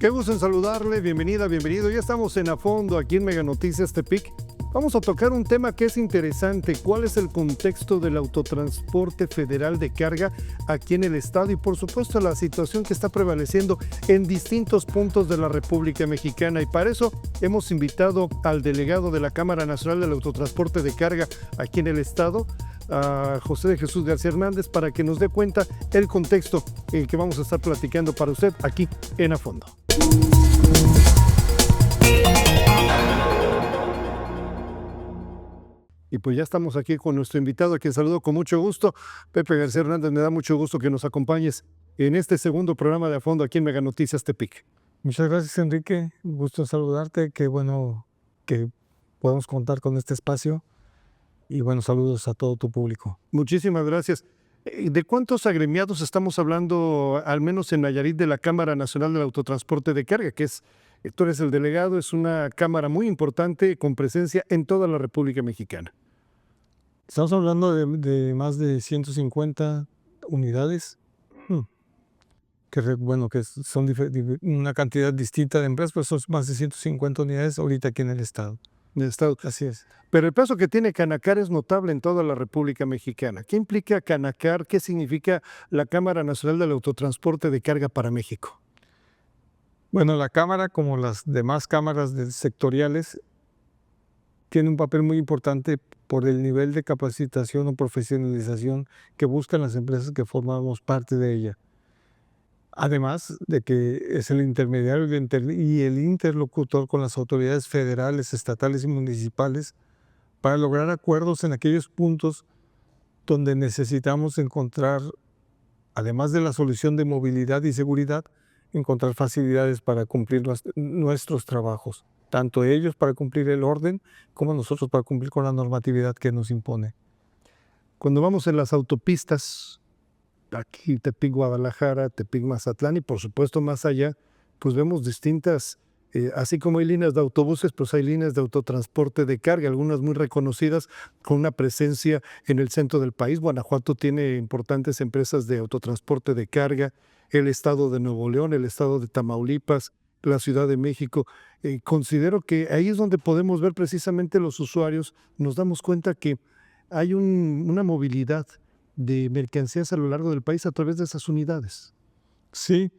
Qué gusto en saludarle, bienvenida, bienvenido. Ya estamos en A Fondo aquí en Mega Noticias Tepic. Vamos a tocar un tema que es interesante. ¿Cuál es el contexto del autotransporte federal de carga aquí en el estado? Y por supuesto la situación que está prevaleciendo en distintos puntos de la República Mexicana. Y para eso hemos invitado al delegado de la Cámara Nacional del Autotransporte de Carga aquí en el estado, a José de Jesús García Hernández, para que nos dé cuenta el contexto en el que vamos a estar platicando para usted aquí en A Fondo. Y pues ya estamos aquí con nuestro invitado, a quien saludo con mucho gusto. Pepe García Hernández, me da mucho gusto que nos acompañes en este segundo programa de A Fondo aquí en Mega Noticias Tepic. Muchas gracias, Enrique. Un gusto en saludarte. Qué bueno que podemos contar con este espacio. Y bueno, saludos a todo tu público. Muchísimas gracias. ¿De cuántos agremiados estamos hablando, al menos en Nayarit, de la Cámara Nacional del Autotransporte de Carga, que es, tú eres el delegado, es una cámara muy importante con presencia en toda la República Mexicana? Estamos hablando de más de 150 unidades, que son una cantidad distinta de empresas, pero son más de 150 unidades ahorita aquí en el estado. En el estado. Así es. Pero el peso que tiene Canacar es notable en toda la República Mexicana. ¿Qué implica Canacar? ¿Qué significa la Cámara Nacional del Autotransporte de Carga para México? Bueno, la Cámara, como las demás cámaras sectoriales, tiene un papel muy importante por el nivel de capacitación o profesionalización que buscan las empresas que formamos parte de ella. Además de que es el intermediario y el interlocutor con las autoridades federales, estatales y municipales para lograr acuerdos en aquellos puntos donde necesitamos encontrar, además de la solución de movilidad y seguridad, encontrar facilidades para cumplir nuestros trabajos, tanto ellos para cumplir el orden como nosotros para cumplir con la normatividad que nos impone. Cuando vamos en las autopistas, aquí Tepic Guadalajara, Tepic Mazatlán y por supuesto más allá, pues vemos distintas, así como hay líneas de autobuses, pues hay líneas de autotransporte de carga, algunas muy reconocidas con una presencia en el centro del país. Guanajuato tiene importantes empresas de autotransporte de carga, el estado de Nuevo León, el estado de Tamaulipas, la Ciudad de México. Considero que ahí es donde podemos ver precisamente los usuarios, nos damos cuenta que hay una movilidad de mercancías a lo largo del país a través de esas unidades. Sí,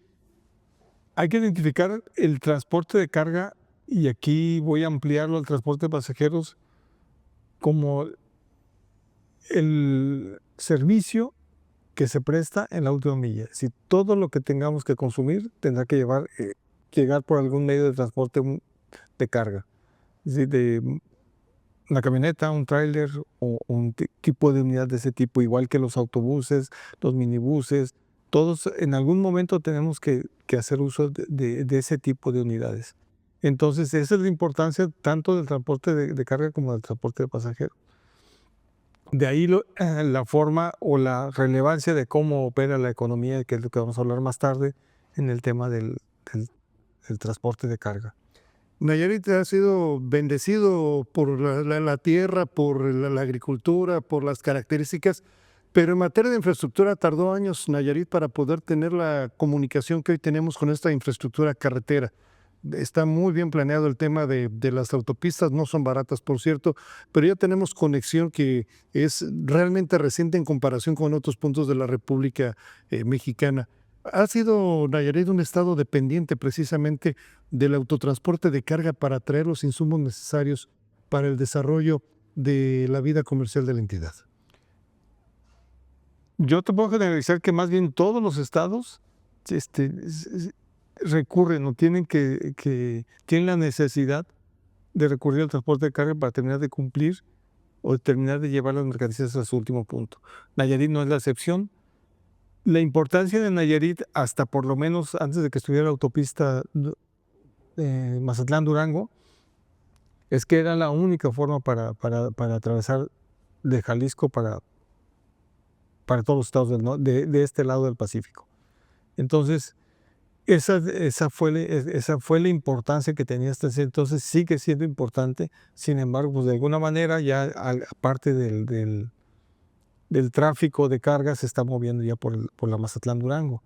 hay que identificar el transporte de carga, y aquí voy a ampliarlo al transporte de pasajeros como el servicio que se presta en la última milla. Si todo lo que tengamos que consumir tendrá que llegar por algún medio de transporte de carga, es decir, de una camioneta, un tráiler o un tipo de unidad de ese tipo, igual que los autobuses, los minibuses. Todos en algún momento tenemos que hacer uso de ese tipo de unidades. Entonces, esa es la importancia tanto del transporte de carga como del transporte de pasajeros. De ahí la forma o la relevancia de cómo opera la economía, que es lo que vamos a hablar más tarde en el tema del transporte de carga. Nayarit ha sido bendecido por la tierra, por la agricultura, por las características, pero en materia de infraestructura tardó años Nayarit para poder tener la comunicación que hoy tenemos con esta infraestructura carretera. Está muy bien planeado el tema de las autopistas, no son baratas, por cierto, pero ya tenemos conexión que es realmente reciente en comparación con otros puntos de la República Mexicana. ¿Ha sido Nayarit un estado dependiente precisamente del autotransporte de carga para traer los insumos necesarios para el desarrollo de la vida comercial de la entidad? Yo te puedo generalizar que más bien todos los estados recurren o tienen la necesidad de recurrir al transporte de carga para terminar de cumplir o terminar de llevar las mercancías a su último punto. Nayarit no es la excepción. La importancia de Nayarit, hasta por lo menos antes de que estuviera la autopista Mazatlán-Durango, es que era la única forma para atravesar de Jalisco para todos los estados de este lado del Pacífico. Entonces, esa fue la importancia que tenía hasta ese entonces, sigue siendo importante. Sin embargo, pues de alguna manera ya aparte del tráfico de carga se está moviendo ya por la Mazatlán-Durango,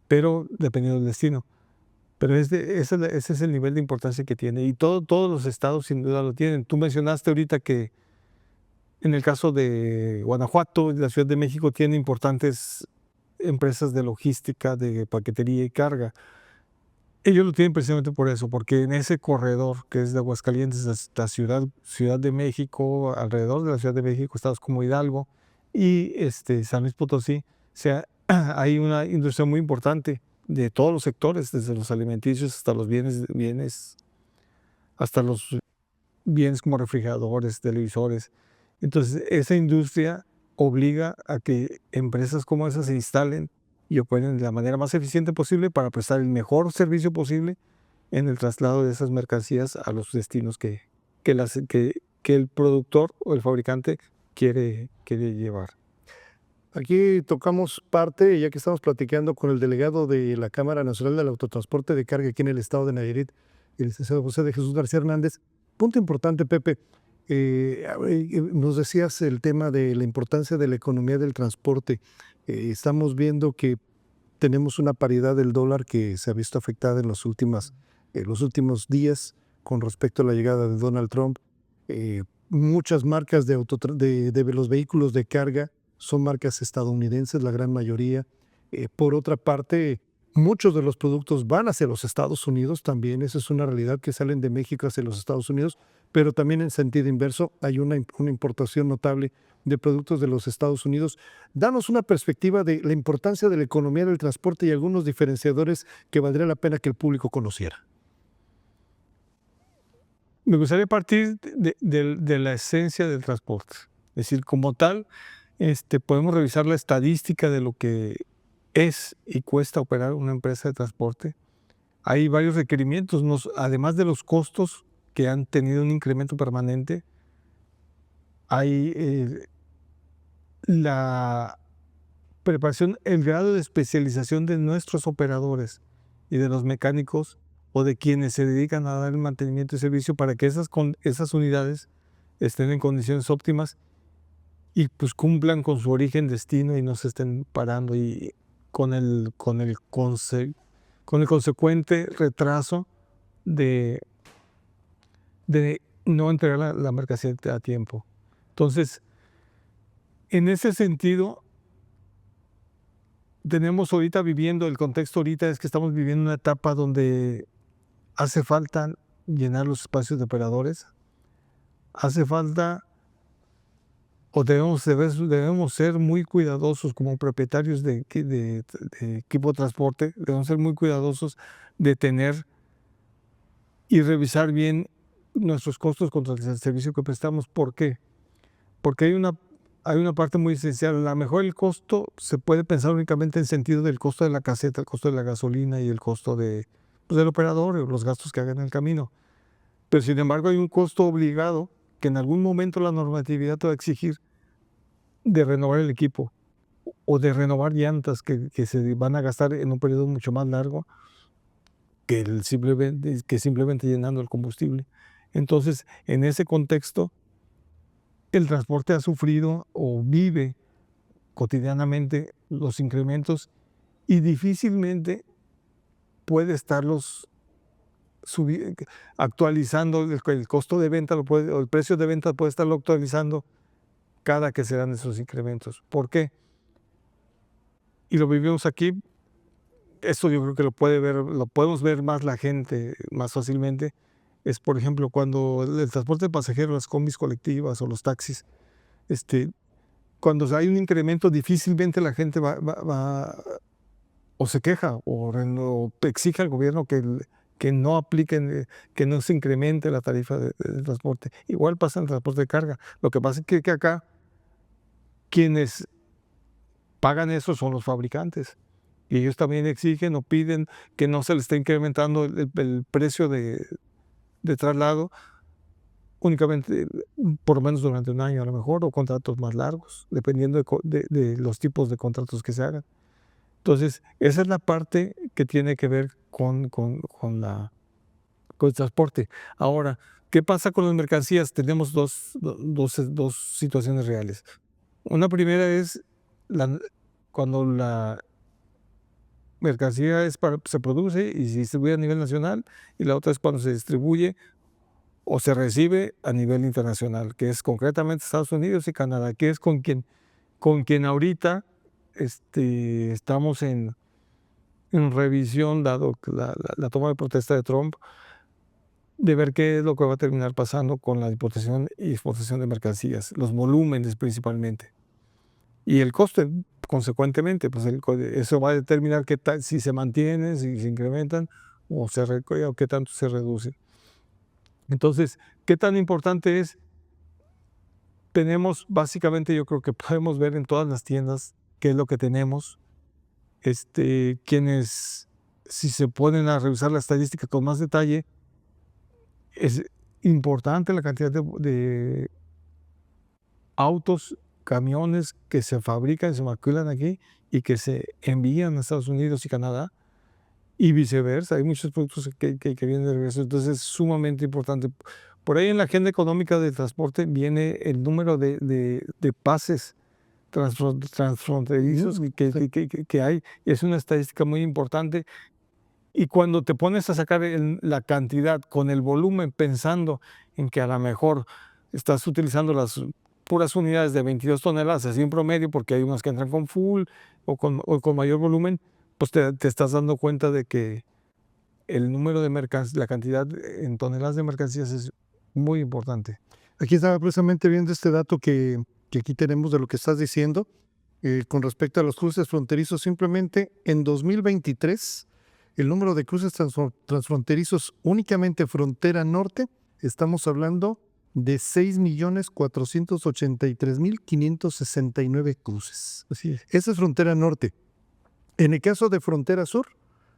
pero dependiendo del destino. Pero ese es el nivel de importancia que tiene. Y todos los estados sin duda lo tienen. Tú mencionaste ahorita que en el caso de Guanajuato, la Ciudad de México tiene importantes empresas de logística, de paquetería y carga. Ellos lo tienen precisamente por eso, porque en ese corredor que es de Aguascalientes hasta Ciudad de México, alrededor de la Ciudad de México, estados como Hidalgo y San Luis Potosí, hay una industria muy importante de todos los sectores, desde los alimenticios hasta los hasta los bienes como refrigeradores, televisores. Entonces, esa industria obliga a que empresas como esas se instalen y operen de la manera más eficiente posible para prestar el mejor servicio posible en el traslado de esas mercancías a los destinos que el productor o el fabricante quiere llevar. Aquí tocamos parte, ya que estamos platicando con el delegado de la Cámara Nacional del Autotransporte de Carga aquí en el estado de Nayarit, el licenciado José de Jesús García Hernández. Punto importante, Pepe. Nos decías el tema de la importancia de la economía del transporte. Estamos viendo que tenemos una paridad del dólar que se ha visto afectada en los últimos días con respecto a la llegada de Donald Trump. Muchas marcas de los vehículos de carga son marcas estadounidenses, la gran mayoría. Por otra parte, muchos de los productos van hacia los Estados Unidos también. Esa es una realidad, que salen de México hacia los Estados Unidos, pero también en sentido inverso hay una importación notable de productos de los Estados Unidos. Danos una perspectiva de la importancia de la economía del transporte y algunos diferenciadores que valdría la pena que el público conociera. Me gustaría partir de la esencia del transporte. Es decir, como tal, podemos revisar la estadística de lo que es y cuesta operar una empresa de transporte. Hay varios requerimientos, además de los costos que han tenido un incremento permanente, hay la preparación, el grado de especialización de nuestros operadores y de los mecánicos o de quienes se dedican a dar el mantenimiento y servicio para que esas unidades estén en condiciones óptimas y pues cumplan con su origen, destino y no se estén parando y con el consecuente retraso de no entregar la mercancía a tiempo. Entonces, en ese sentido, el contexto ahorita es que estamos viviendo una etapa donde hace falta llenar los espacios de operadores, hace falta o debemos ser muy cuidadosos como propietarios de equipo de transporte, debemos ser muy cuidadosos de tener y revisar bien nuestros costos contra el servicio que prestamos. ¿Por qué? Porque hay una parte muy esencial. A lo mejor el costo se puede pensar únicamente en sentido del costo de la caseta, el costo de la gasolina y el costo del operador o los gastos que hagan en el camino. Pero sin embargo hay un costo obligado que en algún momento la normatividad te va a exigir de renovar el equipo o de renovar llantas que se van a gastar en un periodo mucho más largo que simplemente llenando el combustible. Entonces, en ese contexto, el transporte ha sufrido o vive cotidianamente los incrementos y difícilmente puede estarlos actualizando. El costo de venta o el precio de venta puede estarlo actualizando cada que se dan esos incrementos. ¿Por qué? Y lo vivimos aquí. Esto yo creo que lo podemos ver más la gente más fácilmente. Es, por ejemplo, cuando el transporte de pasajeros, las combis colectivas o los taxis, cuando hay un incremento, difícilmente la gente va o se queja o exige al gobierno que no apliquen, que no se incremente la tarifa de transporte. Igual pasa en el transporte de carga. Lo que pasa es que acá quienes pagan eso son los fabricantes. Y ellos también exigen o piden que no se les esté incrementando el precio de traslado únicamente, por lo menos durante un año a lo mejor, o contratos más largos, dependiendo de los tipos de contratos que se hagan. Entonces, esa es la parte que tiene que ver con el transporte. Ahora, ¿qué pasa con las mercancías? Tenemos dos situaciones reales. Una primera es cuando mercancía se produce y se distribuye a nivel nacional, y la otra es cuando se distribuye o se recibe a nivel internacional, que es concretamente Estados Unidos y Canadá, que es con quien ahorita estamos en revisión, dado la toma de protesta de Trump, de ver qué es lo que va a terminar pasando con la importación y exportación de mercancías, los volúmenes principalmente. Y el coste, consecuentemente, pues eso va a determinar si se mantienen, si se incrementan o qué tanto se reducen. Entonces, ¿qué tan importante es? Tenemos, básicamente, yo creo que podemos ver en todas las tiendas qué es lo que tenemos. Quienes, si se ponen a revisar la estadística con más detalle, es importante la cantidad de autos, camiones que se fabrican, se maquilan aquí y que se envían a Estados Unidos y Canadá, y viceversa. Hay muchos productos que vienen de regreso, entonces es sumamente importante. Por ahí en la agenda económica del transporte viene el número de pases transfronterizos que hay, y es una estadística muy importante. Y cuando te pones a sacar la cantidad con el volumen, pensando en que a lo mejor estás utilizando las puras unidades de 22 toneladas, así en promedio, porque hay unas que entran con full o con mayor volumen, pues te estás dando cuenta de que el número de la cantidad en toneladas de mercancías es muy importante. Aquí estaba precisamente viendo este dato que aquí tenemos de lo que estás diciendo con respecto a los cruces fronterizos. Simplemente en 2023, el número de cruces transfronterizos únicamente frontera norte, estamos hablando de 6.483.569 cruces. Así es. Esa es frontera norte. En el caso de frontera sur,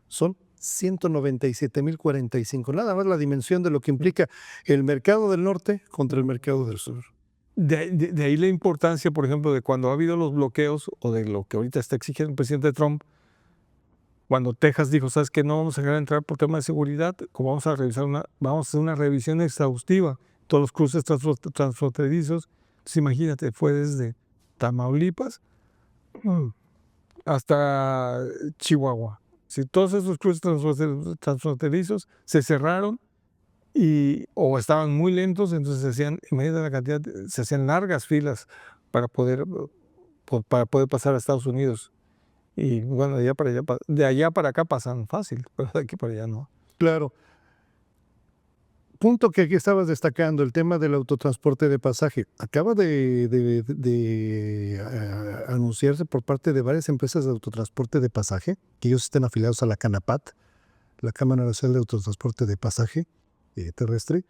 son 197.045. Nada más la dimensión de lo que implica el mercado del norte contra el mercado del sur. De ahí la importancia, por ejemplo, de cuando ha habido los bloqueos, o de lo que ahorita está exigiendo el presidente Trump, cuando Texas dijo, ¿sabes qué? No vamos a dejar entrar por tema de seguridad, como vamos a hacer una revisión exhaustiva, todos los cruces transfronterizos. Entonces, imagínate, fue desde Tamaulipas hasta Chihuahua. Si todos esos cruces transfronterizos se cerraron o estaban muy lentos, entonces se hacían largas filas para poder pasar a Estados Unidos. Y bueno, de allá para acá pasan fácil, pero de aquí para allá no. Claro. Punto que aquí estabas destacando, el tema del autotransporte de pasaje. Acaba de anunciarse por parte de varias empresas de autotransporte de pasaje, que ellos estén afiliados a la CANAPAT, la Cámara Nacional de Autotransporte de Pasaje Terrestre,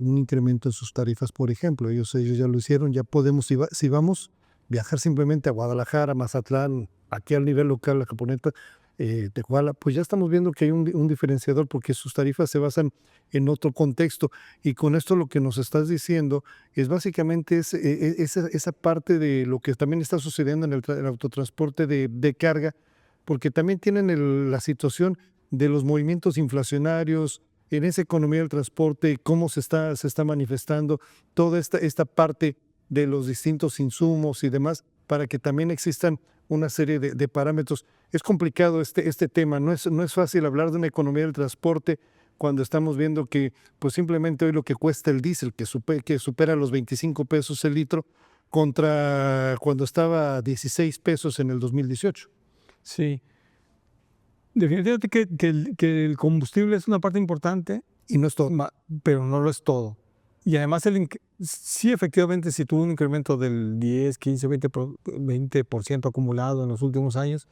un incremento en sus tarifas, por ejemplo. Ellos ya lo hicieron, ya podemos, si vamos, viajar simplemente a Guadalajara, Mazatlán, aquí al nivel local, la Caponeta, Tehuala, pues ya estamos viendo que hay un diferenciador porque sus tarifas se basan en otro contexto. Y con esto lo que nos estás diciendo es básicamente esa parte de lo que también está sucediendo en el autotransporte de carga, porque también tienen la situación de los movimientos inflacionarios en esa economía del transporte, cómo se está manifestando toda esta parte de los distintos insumos y demás, para que también existan una serie de parámetros. Es complicado este tema, no es fácil hablar de una economía del transporte cuando estamos viendo que pues simplemente hoy lo que cuesta el diésel, que supera los 25 pesos el litro, contra cuando estaba a 16 pesos en el 2018. Sí. Definitivamente que el combustible es una parte importante, Y no es todo. pero no lo es todo. Y además, sí, efectivamente, si tuvo un incremento del 10, 15, 20% acumulado en los últimos años,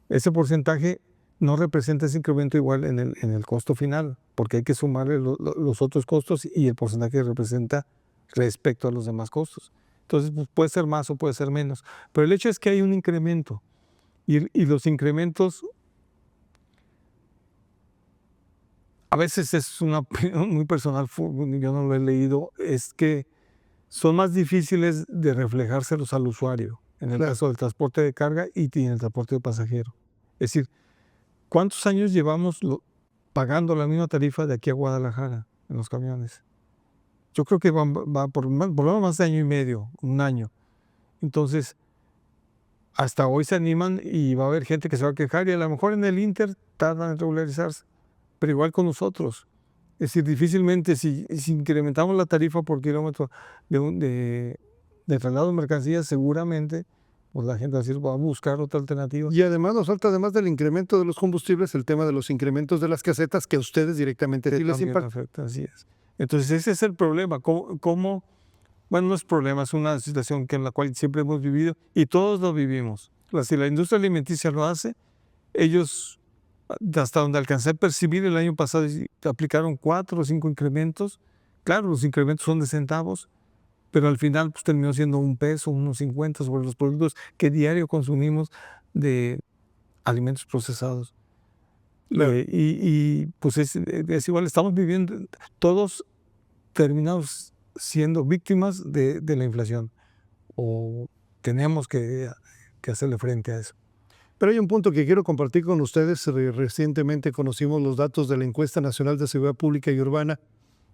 ese porcentaje no representa ese incremento igual en el costo final, porque hay que sumarle los otros costos y el porcentaje que representa respecto a los demás costos. Entonces, pues, puede ser más o puede ser menos. Pero el hecho es que hay un incremento, y los incrementos a veces es una opinión muy personal, yo no lo he leído, es que son más difíciles de reflejárselos al usuario, en el caso del transporte de carga y en el transporte de pasajero. Es decir, ¿cuántos años llevamos pagando la misma tarifa de aquí a Guadalajara en los camiones? Yo creo que va por lo menos más de año y medio, un año. Entonces, hasta hoy se animan y va a haber gente que se va a quejar y a lo mejor en el Inter tardan en regularizarse, pero igual con nosotros. Es decir, difícilmente si incrementamos la tarifa por kilómetro de traslado de mercancías, seguramente pues la gente así va a buscar otra alternativa. Y además nos falta, además del incremento de los combustibles, el tema de los incrementos de las casetas que a ustedes directamente sí les También impacta. afecta, así es. Entonces ese es el problema. Bueno, no es problema, es una situación en la cual siempre hemos vivido y todos lo vivimos. Si la industria alimenticia lo hace, ellos, hasta donde alcancé a percibir el año pasado, aplicaron 4 o 5 incrementos. Claro, los incrementos son de centavos, pero al final pues, terminó siendo $1, unos 50 sobre los productos que diario consumimos de alimentos procesados. Claro. Pues es igual, estamos viviendo, todos terminamos siendo víctimas de la inflación o tenemos que hacerle frente a eso. Pero hay un punto que quiero compartir con ustedes. Recientemente conocimos los datos de la Encuesta Nacional de Seguridad Pública y Urbana.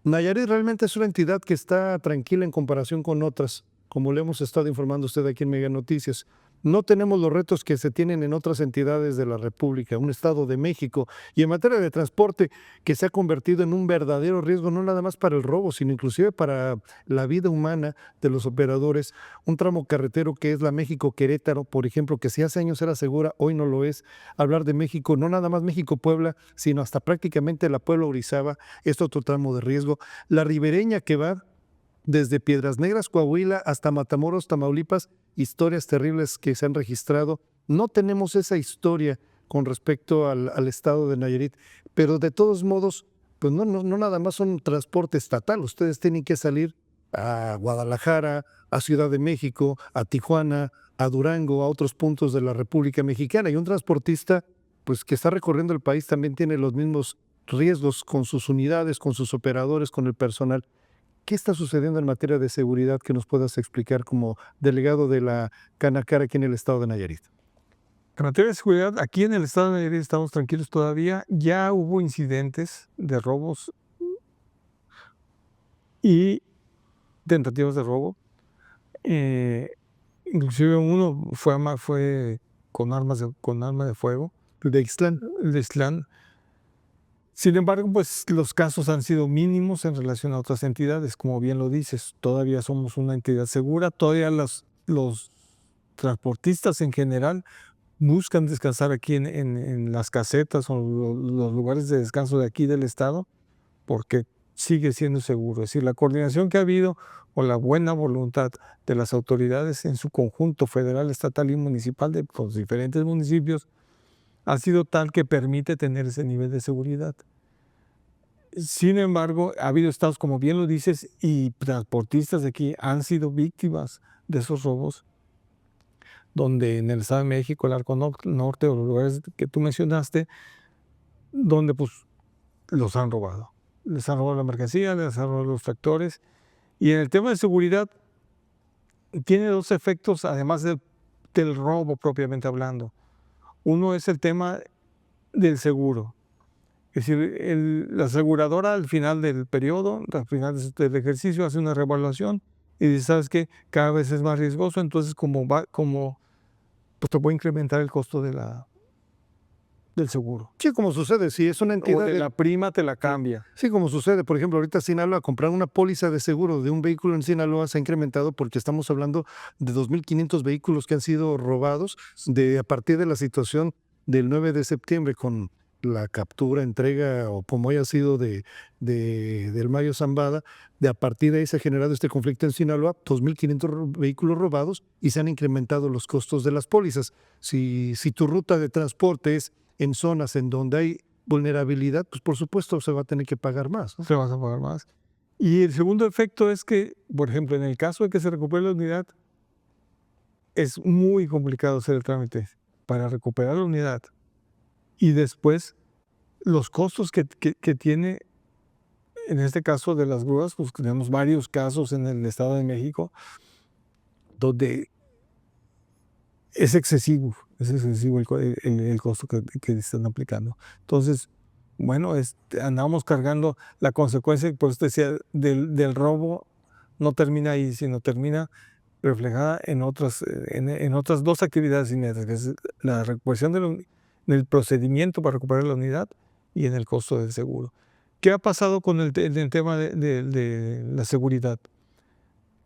Nayarit realmente es una entidad que está tranquila en comparación con otras, como le hemos estado informando a usted aquí en Mega Noticias. No tenemos los retos que se tienen en otras entidades de la República, un Estado de México, y en materia de transporte, que se ha convertido en un verdadero riesgo, no nada más para el robo, sino inclusive para la vida humana de los operadores. Un tramo carretero que es la México-Querétaro, por ejemplo, que si hace años era segura, hoy no lo es. Hablar de México, no nada más México-Puebla, sino hasta prácticamente la Puebla-Orizaba, es otro tramo de riesgo. La ribereña que va desde Piedras Negras, Coahuila, hasta Matamoros, Tamaulipas, historias terribles que se han registrado. No tenemos esa historia con respecto al estado de Nayarit, pero de todos modos, pues no nada más son transporte estatal. Ustedes tienen que salir a Guadalajara, a Ciudad de México, a Tijuana, a Durango, a otros puntos de la República Mexicana. Y un transportista, pues que está recorriendo el país, también tiene los mismos riesgos con sus unidades, con sus operadores, con el personal. ¿Qué está sucediendo en materia de seguridad que nos puedas explicar como delegado de la Canacar aquí en el estado de Nayarit? En materia de seguridad, aquí en el estado de Nayarit estamos tranquilos todavía. Ya hubo incidentes de robos y tentativas de robo. Inclusive uno fue con arma de fuego. De Ixtlán. De Ixtlán. Sin embargo, pues los casos han sido mínimos en relación a otras entidades, como bien lo dices. Todavía somos una entidad segura, todavía los transportistas en general buscan descansar aquí en las casetas o los lugares de descanso de aquí del estado, porque sigue siendo seguro. Es decir, la coordinación que ha habido o la buena voluntad de las autoridades en su conjunto federal, estatal y municipal de los diferentes municipios ha sido tal que permite tener ese nivel de seguridad. Sin embargo, ha habido estados, como bien lo dices, y transportistas de aquí han sido víctimas de esos robos, donde en el Estado de México, el Arco Norte o los lugares que tú mencionaste, donde pues los han robado. Les han robado la mercancía, les han robado los tractores. Y en el tema de seguridad, tiene dos efectos, además del robo propiamente hablando. Uno es el tema del seguro. Es decir, la aseguradora al final del periodo, al final del ejercicio, hace una reevaluación y dice, ¿sabes qué? Cada vez es más riesgoso, entonces pues te voy a incrementar el costo del seguro. Sí, como sucede, si es una entidad... O de la prima te la cambia. Sí, como sucede, por ejemplo, ahorita Sinaloa, comprar una póliza de seguro de un vehículo en Sinaloa se ha incrementado porque estamos hablando de 2.500 vehículos que han sido robados a partir de la situación del 9 de septiembre con la captura, entrega o como haya sido del Mayo Zambada. A partir de ahí se ha generado este conflicto en Sinaloa, 2.500 vehículos robados y se han incrementado los costos de las pólizas. Si tu ruta de transporte es en zonas en donde hay vulnerabilidad, pues por supuesto se va a tener que pagar más, ¿no? Se vas a pagar más. Y el segundo efecto es que, por ejemplo, en el caso de que se recupere la unidad, es muy complicado hacer el trámite para recuperar la unidad. Y después, los costos que tiene, en este caso de las grúas, pues tenemos varios casos en el Estado de México donde es excesivo el costo que están aplicando. Entonces, bueno, andamos cargando la consecuencia, por eso decía, del robo no termina ahí, sino termina reflejada en otras dos actividades inmediatas, que es la recuperación del procedimiento para recuperar la unidad y en el costo del seguro. ¿Qué ha pasado con el tema de la seguridad?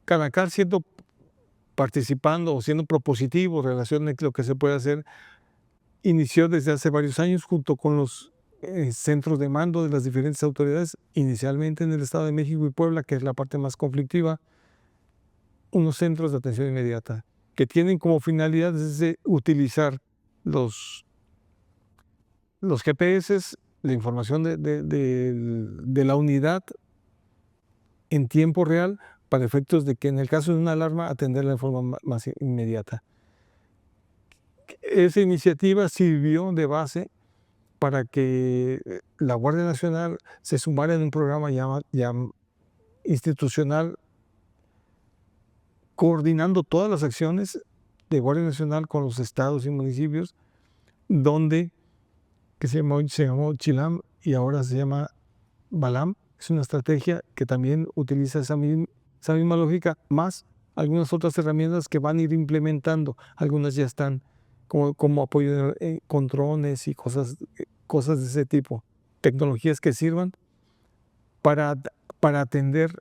Canacar participando o siendo propositivo en relación a lo que se puede hacer, inició desde hace varios años junto con los centros de mando de las diferentes autoridades, inicialmente en el Estado de México y Puebla, que es la parte más conflictiva, unos centros de atención inmediata que tienen como finalidad desde utilizar los GPS, la información de la unidad en tiempo real para efectos de que en el caso de una alarma atenderla de forma más inmediata. Esa iniciativa sirvió de base para que la Guardia Nacional se sumara en un programa ya institucional coordinando todas las acciones de Guardia Nacional con los estados y municipios, que se llamó Chilam y ahora se llama Balam. Es una estrategia que también utiliza esa misma lógica, más algunas otras herramientas que van a ir implementando. Algunas ya están como apoyo con drones y cosas de ese tipo. Tecnologías que sirvan para atender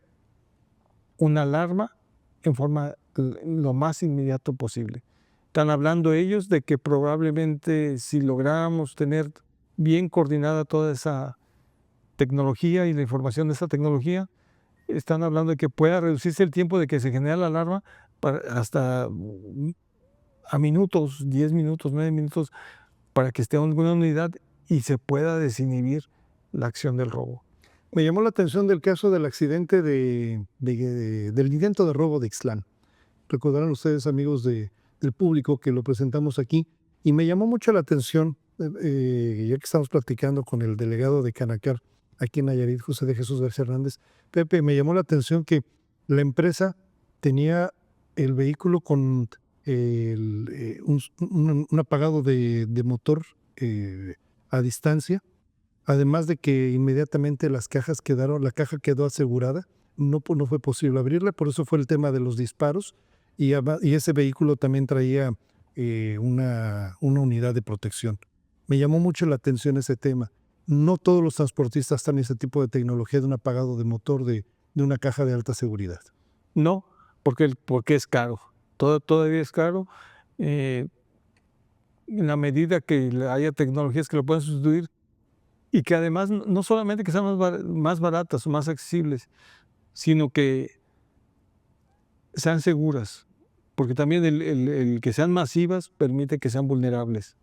una alarma en forma lo más inmediato posible. Están hablando ellos de que probablemente si lográramos tener bien coordinada toda esa tecnología y la información de esa tecnología, están hablando de que pueda reducirse el tiempo de que se genera la alarma hasta a minutos, 10 minutos, 9 minutos, para que esté en alguna unidad y se pueda desinhibir la acción del robo. Me llamó la atención del caso del accidente del intento de robo de Ixtlán. Recordarán ustedes, amigos del público, que lo presentamos aquí, y me llamó mucho la atención, ya que estamos platicando con el delegado de Canacar aquí en Nayarit, José de Jesús García Hernández. Pepe, me llamó la atención que la empresa tenía el vehículo con un apagado de motor a distancia, además de que inmediatamente la caja quedó asegurada, no fue posible abrirla, por eso fue el tema de los disparos, y ese vehículo también traía una unidad de protección. Me llamó mucho la atención ese tema. No todos los transportistas están en ese tipo de tecnología de un apagado de motor de una caja de alta seguridad. No, porque es caro. Todavía es caro. En la medida que haya tecnologías que lo puedan sustituir y que además no solamente que sean más baratas o más accesibles, sino que sean seguras, porque también el que sean masivas permite que sean vulnerables.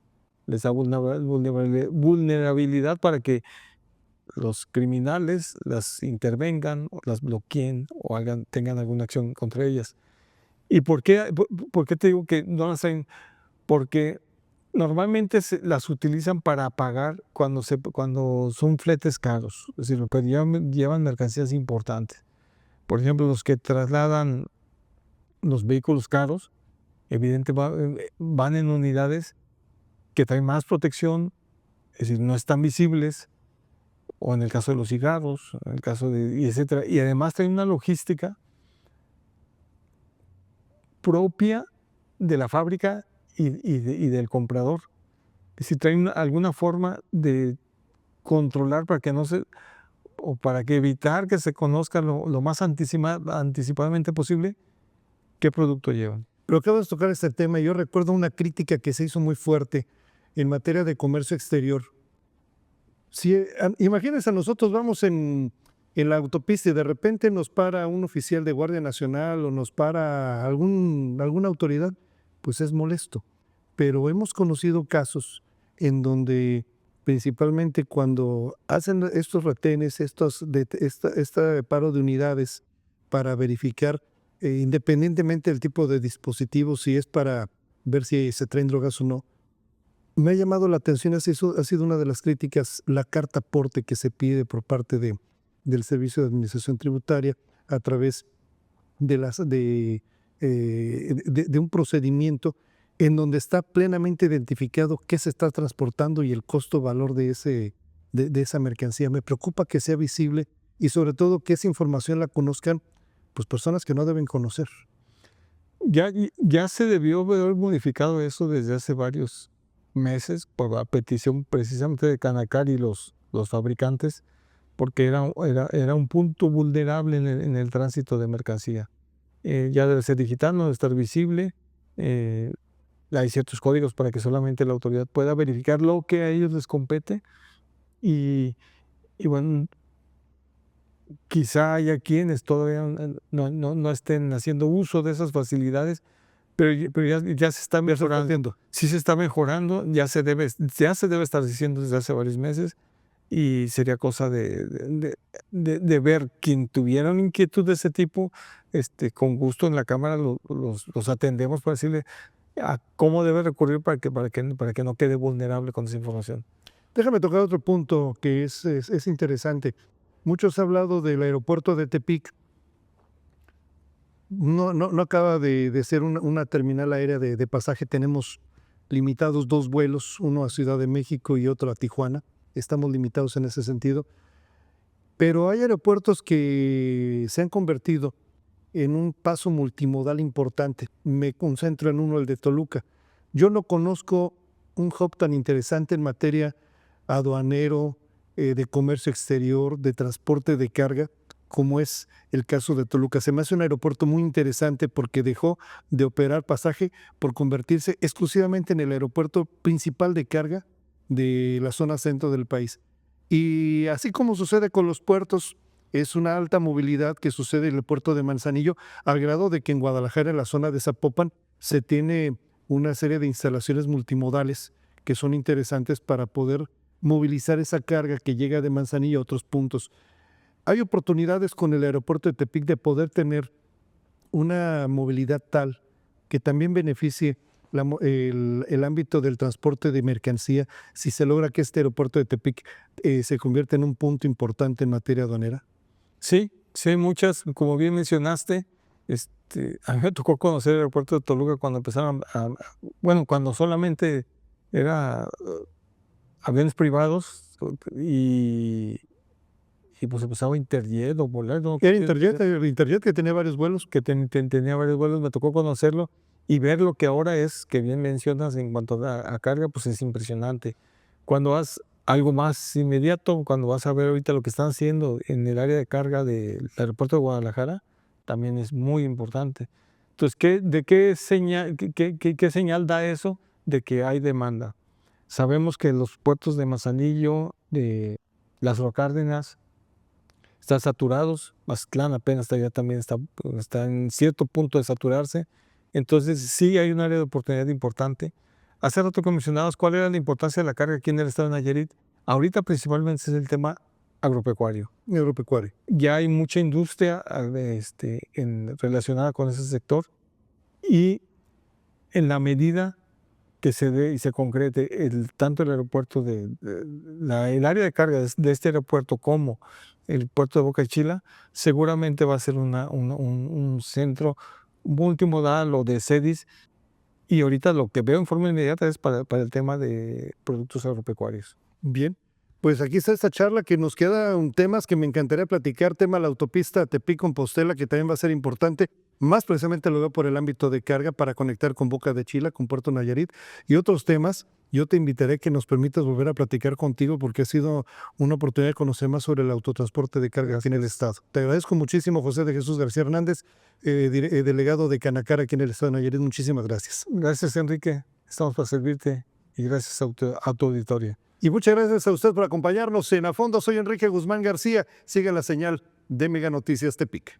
Les da vulnerabilidad para que los criminales las intervengan, o las bloqueen o tengan alguna acción contra ellas. ¿Y por qué te digo que no las traen? Porque normalmente las utilizan para pagar cuando son fletes caros, es decir, que llevan mercancías importantes. Por ejemplo, los que trasladan los vehículos caros, evidentemente van en unidades que traen más protección, es decir, no están visibles, o en el caso de los cigarros, en el caso y etcétera. Y además traen una logística propia de la fábrica y del comprador. Es decir, traen alguna forma de controlar para que evitar que se conozca lo más anticipadamente posible qué producto llevan. Pero acabas de tocar este tema y yo recuerdo una crítica que se hizo muy fuerte en materia de comercio exterior. Imagínense, nosotros vamos en la autopista y de repente nos para un oficial de Guardia Nacional o nos para alguna autoridad, pues es molesto. Pero hemos conocido casos en donde principalmente cuando hacen estos retenes, este paro de unidades para verificar, independientemente del tipo de dispositivo, si es para ver si se traen drogas o no, me ha llamado la atención, ha sido una de las críticas, la carta aporte que se pide por parte del Servicio de Administración Tributaria a través de un procedimiento en donde está plenamente identificado qué se está transportando y el costo-valor de esa mercancía. Me preocupa que sea visible y sobre todo que esa información la conozcan pues personas que no deben conocer. Ya se debió haber modificado eso desde hace varios meses por la petición precisamente de Canacar y los fabricantes, porque era un punto vulnerable en el tránsito de mercancía. Ya debe ser digital, no debe estar visible. Hay ciertos códigos para que solamente la autoridad pueda verificar lo que a ellos les compete. Y bueno, quizá haya quienes todavía no estén haciendo uso de esas facilidades, pero ya se está mejorando. Sí se está mejorando, ya se debe estar diciendo desde hace varios meses, y sería cosa de ver quien tuviera una inquietud de ese tipo, con gusto en la Cámara los atendemos para decirle a cómo debe recurrir para que no quede vulnerable con esa información. Déjame tocar otro punto que es interesante. Muchos han hablado del aeropuerto de Tepic. No acaba de ser una terminal aérea de pasaje. Tenemos limitados 2 vuelos, uno a Ciudad de México y otro a Tijuana. Estamos limitados en ese sentido. Pero hay aeropuertos que se han convertido en un paso multimodal importante. Me concentro en uno, el de Toluca. Yo no conozco un hub tan interesante en materia aduanero, de comercio exterior, de transporte de carga, como es el caso de Toluca. Se me hace un aeropuerto muy interesante porque dejó de operar pasaje por convertirse exclusivamente en el aeropuerto principal de carga de la zona centro del país. Y así como sucede con los puertos, es una alta movilidad que sucede en el puerto de Manzanillo, al grado de que en Guadalajara, en la zona de Zapopan, se tiene una serie de instalaciones multimodales que son interesantes para poder movilizar esa carga que llega de Manzanillo a otros puntos. Hay oportunidades con el aeropuerto de Tepic de poder tener una movilidad tal que también beneficie el ámbito del transporte de mercancía, si se logra que este aeropuerto de Tepic se convierta en un punto importante en materia aduanera. Sí, sí hay muchas, como bien mencionaste. A mí me tocó conocer el aeropuerto de Toluca cuando empezaron cuando solamente era aviones privados, y pues empezaba Interjet o Volar, ¿no? Era Interjet que tenía varios vuelos. Que tenía varios vuelos, me tocó conocerlo y ver lo que ahora es, que bien mencionas en cuanto a carga, pues es impresionante. Cuando vas algo más inmediato, cuando vas a ver ahorita lo que están haciendo en el área de carga del aeropuerto de Guadalajara, también es muy importante. Entonces, qué señal da eso de que hay demanda? Sabemos que los puertos de Manzanillo, de Lázaro Cárdenas, están saturados. Mazatlán apenas también está en cierto punto de saturarse. Entonces sí hay un área de oportunidad importante. Hace rato que mencionabas cuál era la importancia de la carga aquí en el estado de Nayarit. Ahorita principalmente es el tema agropecuario. Agropecuario. Ya hay mucha industria relacionada con ese sector, y en la medida que se dé y se concrete tanto el aeropuerto el área de carga de este aeropuerto como el puerto de Boca de Chila, seguramente va a ser un centro multimodal o de CEDIS, y ahorita lo que veo en forma inmediata es para el tema de productos agropecuarios. Bien, pues aquí está esta charla que nos quedan temas que me encantaría platicar, tema de la autopista Tepic-Compostela, que también va a ser importante, más precisamente lo veo por el ámbito de carga para conectar con Boca de Chila, con Puerto Nayarit y otros temas. Yo te invitaré a que nos permitas volver a platicar contigo porque ha sido una oportunidad de conocer más sobre el autotransporte de carga aquí en el estado. Te agradezco muchísimo, José de Jesús García Hernández, delegado de Canacar aquí en el estado de Nayarit. Muchísimas gracias. Gracias, Enrique. Estamos para servirte, y gracias a tu auditorio. Y muchas gracias a usted por acompañarnos en A Fondo. Soy Enrique Guzmán García. Siga la señal de Mega Noticias Tepic.